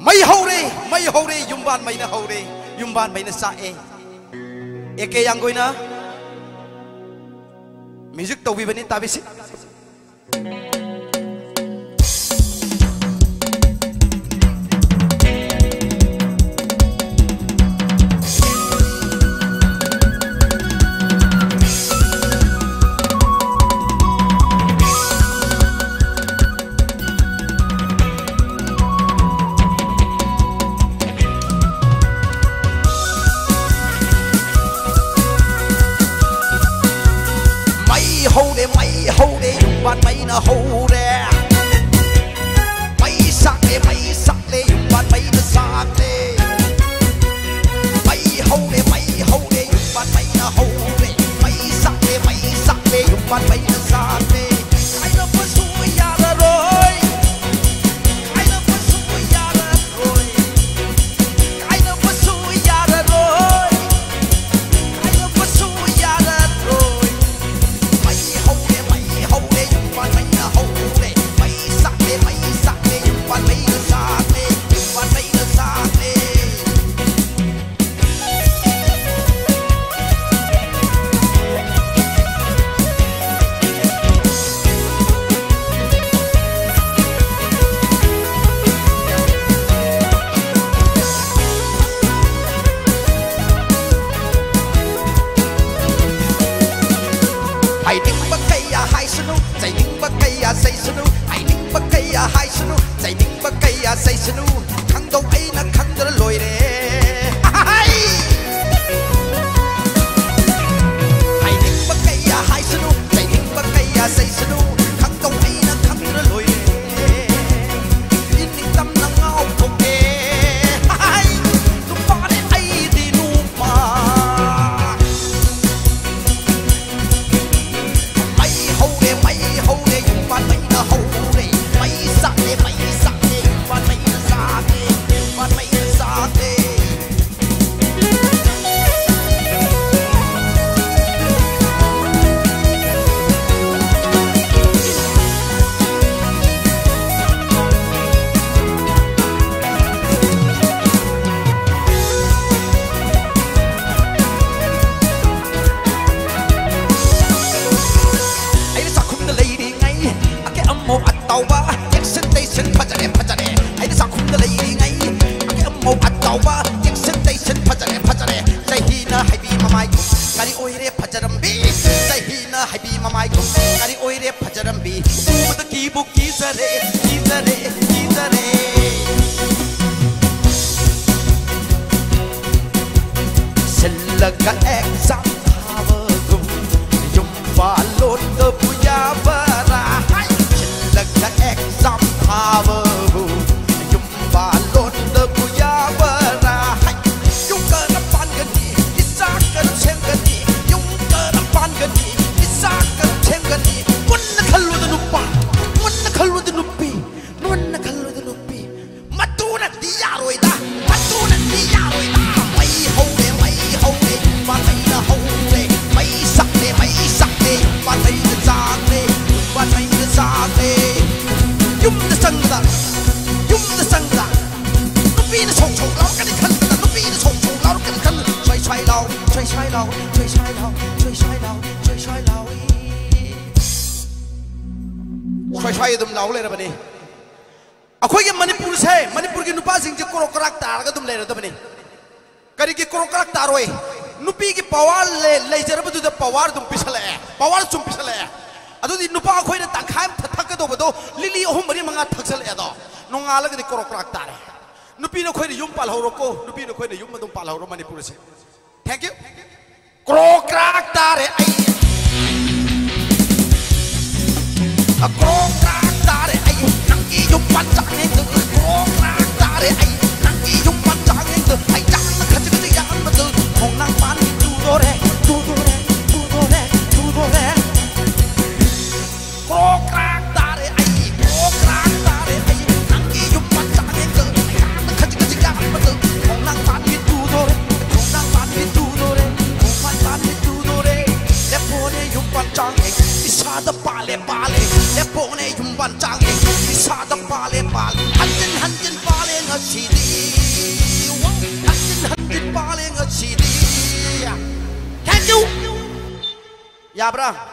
May hore yumban may na hore yumban may na sa eke yang goi na music tau bi bani tabi si bạn mấy nó hô đè mấy sắc lê dùng bạn mấy nó sắc lê mấy hô đè dùng bạn mấy nó hô đè mấy sắc lê dùng bạn mấy nó sắc lê ai nó có suy ya ra rồi ai nó có suy ya ra rồi ai nó có suy ya ra rồi ai nó có suy ya ra rồi mấy hô đè dùng bạn mấy nó hô đè mấy sắc lê dùng bạn mấy nó sắc lê dùng bạn mấy nó sắc lê ai ninh bắc cây à hai sunu dạy ninh bắc cây à say sunu ai ninh bắc cây à hai sunu dạy ninh bắc cây à say sunu khăng đâu ấy na khăng đó lôi nè ai ninh bắc cây à hai sunu dạy ninh bắc cây à say sunu khăng đâu ấy na khăng đó lôi nè in ninh tâm na ngao không nè ai tu pa nè ai đi nu pa mấy hô đê dùng bạn mấy nó hô đê mấy sắc đê dùng bạn mấy nó sắc đê dùng bạn mấy nó sắc đê một anh tàu ba Jackson phát ra đẹp hãy đi sao không có lấy đi ngay cái âm một anh tàu ba Jackson phát ra đẹp say hi na hay bị mà mai cái đi ôi đẹp phát ra đầm bi say hi na hay bị mà mai cái đi ôi đẹp phát ra đầm bi một tờ ký bút ký ra đấy xin là các em sắp thao cùng dùng và lột tơ puya bara Laga exam power yung balon na kuya bara yung karapan gani isa kan chem gani yung karapan gani isa kan chem gani mun na khalu da nupi matuna di yaroi da mai ho de ban mai na ho de mai sak de ban mai na sak de ban mai na sak de Yum the sang da nó bị nó sòng lão cái này khăn nó bị nó sòng lão cái này khăn xoay lão xoay đùm lão lên rồi bạn đi à khối cái Manipur cái nupa sinh chỉ có korak tar cái đùm lên rồi bạn đi cái korak tar rồi nupi cái power lấy giờ bắt đầu power đùm pisale Ado di nupa khoi na tangkham thak ka do bodo lili ohum mari manga thaksal edo nonga lag di korokrak tare nupi no khoi na yum pal horoko nupi no khoi na yum madum pal horo Manipur se thank you korokrak tare ai a korokrak tare ai nangi yum pan chak ne tu korokrak tare ai nangi yum pan chak ne tu ai chak na khach ka ya ma tu hong nang pan tu do re Korokrak tare ai nangi yum pan chak ne tu na khach ka ya ma tu hong nang pan tu do re le pone yum pan chak ne isa da pale le pone yum pan chak ne isa da pale 起的，我喊紧把脸我起的，看住，呀不然。